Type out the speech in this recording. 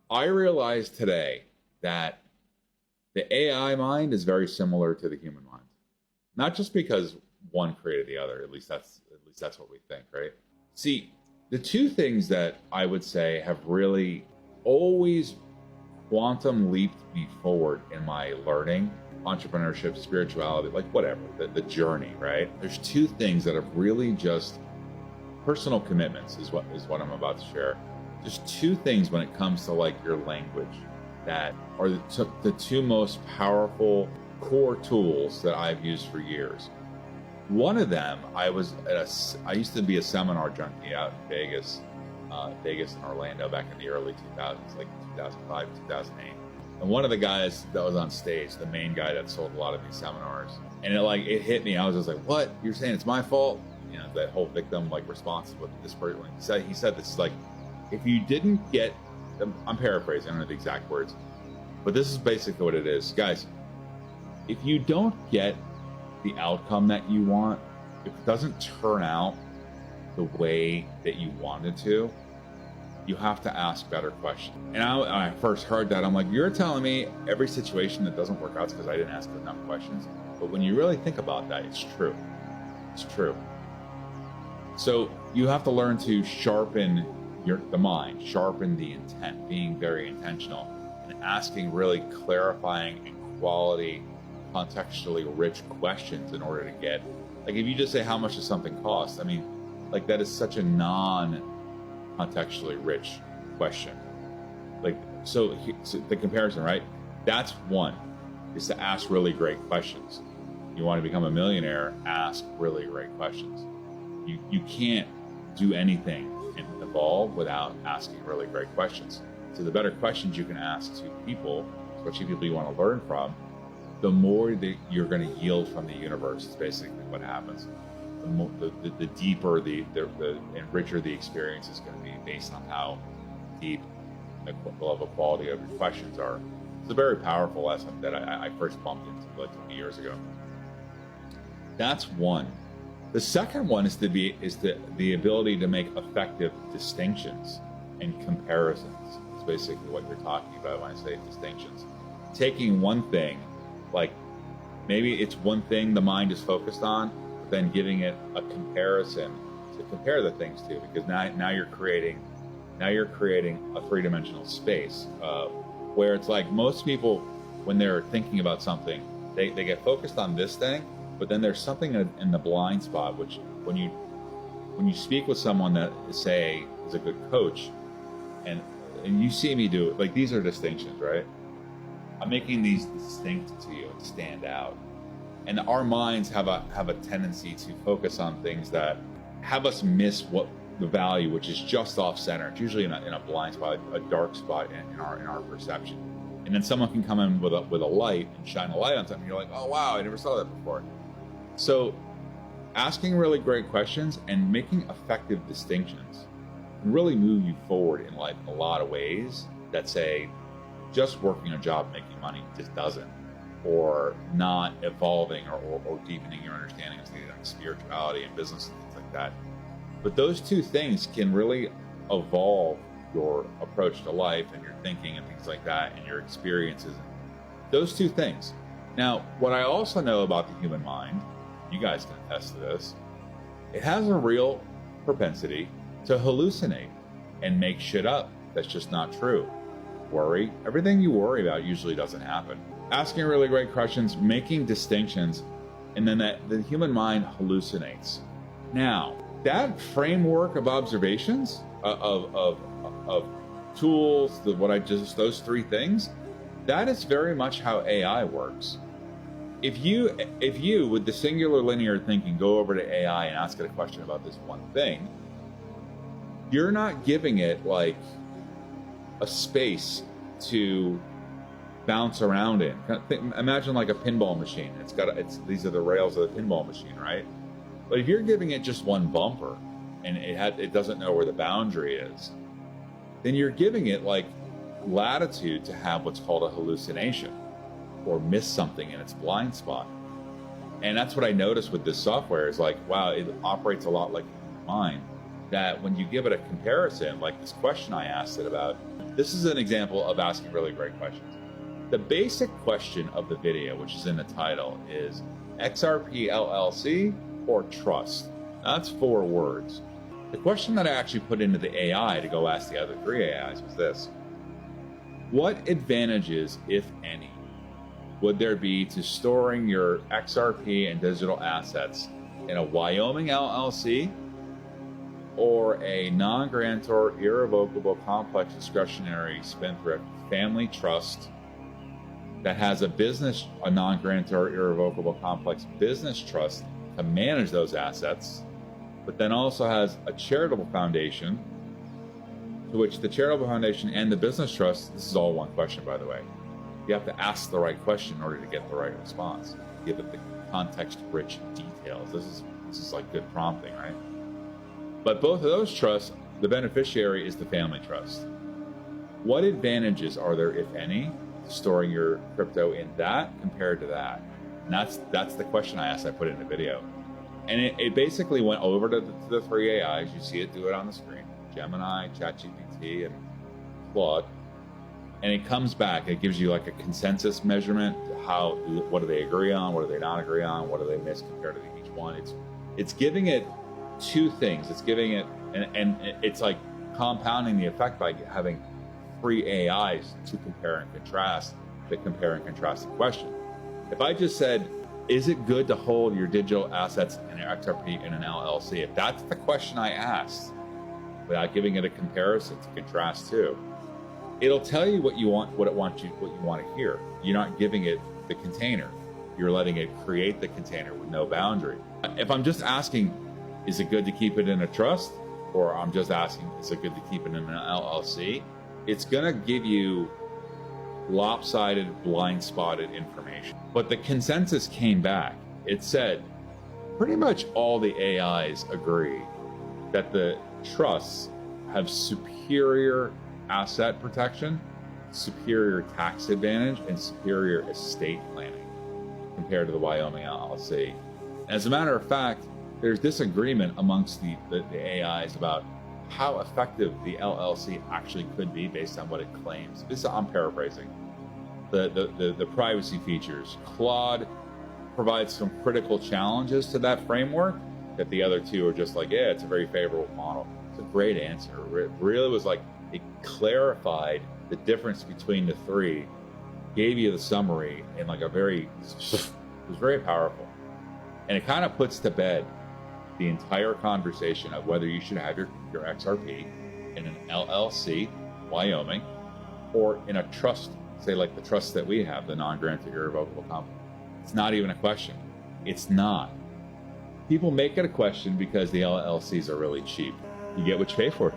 I realized today that the AI mind is very similar to the human mind. Not just because one created the other, at least that's what we think, right? See, the two things that I would say have really always quantum leaped me forward in my learning, entrepreneurship, spirituality, like whatever, the journey, right? There's two things that have really just personal commitments is what I'm about to share. Just two things when it comes to like your language that are the two most powerful core tools that I've used for years. One of them, I used to be a seminar junkie out in Vegas and Orlando back in the early 2000s, like 2005, 2008. And one of the guys that was on stage, the main guy that sold a lot of these seminars, and it hit me. I was just like, "What? You're saying it's my fault?" You know, that whole victim like response with this person. He said this, like, if you didn't get, I'm paraphrasing, I don't know the exact words, but this is basically what it is, guys. If you don't get the outcome that you want, if it doesn't turn out the way that you wanted to, you have to ask better questions. And when I first heard that, I'm like, you're telling me every situation that doesn't work out is because I didn't ask enough questions? But when you really think about that, it's true. It's true. So you have to learn to sharpen the mind, sharpen the intent, being very intentional, and asking really clarifying and quality, contextually rich questions in order to get, like, if you just say how much does something cost, I mean, like, that is such a non-contextually rich question. Like, so the comparison, right? That's one, is to ask really great questions. You want to become a millionaire, ask really great questions. You can't do anything and evolve without asking really great questions. So the better questions you can ask to people, especially people you want to learn from, the more that you're going to yield from the universe is basically what happens. The deeper, the and richer the experience is going to be based on how deep the level of quality of your questions are. It's a very powerful lesson that I first bumped into like 20 years ago. That's one. The second one is the ability to make effective distinctions and comparisons. It's basically what you're talking about when I say distinctions. Taking one thing, like maybe it's one thing the mind is focused on, but then giving it a comparison to compare the things to, because now you're creating a three-dimensional space where it's like most people, when they're thinking about something, they get focused on this thing, but then there's something in the blind spot, which when you speak with someone that say is a good coach, and you see me do it, like, these are distinctions, right? I'm making these distinct to you and stand out. And our minds have a tendency to focus on things that have us miss what the value, which is just off center. It's usually in a blind spot, a dark spot in our perception. And then someone can come in with a light and shine a light on something. You're like, oh wow, I never saw that before. So asking really great questions and making effective distinctions can really move you forward in life in a lot of ways that say just working a job making money just doesn't, or not evolving or deepening your understanding of things like spirituality and business and things like that. But those two things can really evolve your approach to life and your thinking and things like that and your experiences. Those two things. Now, what I also know about the human mind, you guys can attest to this, it has a real propensity to hallucinate and make shit up that's just not true. Worry, everything you worry about usually doesn't happen. Asking really great questions, making distinctions, and then the human mind hallucinates. Now, that framework of observations, of tools, those three things, that is very much how AI works. If you with the singular linear thinking go over to AI and ask it a question about this one thing, you're not giving it like a space to bounce around in. Imagine like a pinball machine. These are the rails of the pinball machine, right? But if you're giving it just one bumper and it doesn't know where the boundary is, then you're giving it like latitude to have what's called a hallucination or miss something in its blind spot. And that's what I noticed with this software is like, wow, it operates a lot like the human mind, that when you give it a comparison, like this question I asked it about, this is an example of asking really great questions. The basic question of the video, which is in the title, is XRP LLC or trust? Now, that's 4 words. The question that I actually put into the AI to go ask the other 3 AIs was this: what advantages, if any, would there be to storing your XRP and digital assets in a Wyoming LLC or a non-grantor, irrevocable, complex, discretionary spendthrift family trust that has a non-grantor, irrevocable, complex business trust to manage those assets, but then also has a charitable foundation to which the charitable foundation and the business trust, this is all one question, by the way. You have to ask the right question in order to get the right response. Give it the context-rich details. This is like good prompting, right? But both of those trusts, the beneficiary is the family trust. What advantages are there, if any, to storing your crypto in that compared to that? And that's the question I asked. I put it in the video. And it basically went over to the 3 AIs. You see it do it on the screen: Gemini, ChatGPT, and Claude. And it comes back. It gives you like a consensus measurement. What do they agree on? What do they not agree on? What do they miss compared to each one? It's giving it 2 things. It's giving it, and it's like compounding the effect by having 3 AIs to compare and contrast the question. If I just said, is it good to hold your digital assets in an XRP in an LLC? If that's the question I asked, without giving it a comparison to contrast to, it'll tell you what you want to hear. You're not giving it the container. You're letting it create the container with no boundary. If I'm just asking, is it good to keep it in a trust? Or I'm just asking, is it good to keep it in an LLC? It's gonna give you lopsided, blind-spotted information. But the consensus came back. It said pretty much all the AIs agree that the trusts have superior asset protection, superior tax advantage, and superior estate planning compared to the Wyoming LLC. As a matter of fact, there's disagreement amongst the AIs about how effective the LLC actually could be based on what it claims. I'm paraphrasing. The privacy features. Claude provides some critical challenges to that framework that the other 2 are just like, yeah, it's a very favorable model. It's a great answer. It really was like, it clarified the difference between the 3, gave you the summary in like it was very powerful. And it kind of puts to bed the entire conversation of whether you should have your XRP in an LLC, Wyoming, or in a trust, say like the trust that we have, the non-granted irrevocable company. It's not even a question. It's not. People make it a question because the LLCs are really cheap. You get what you pay for.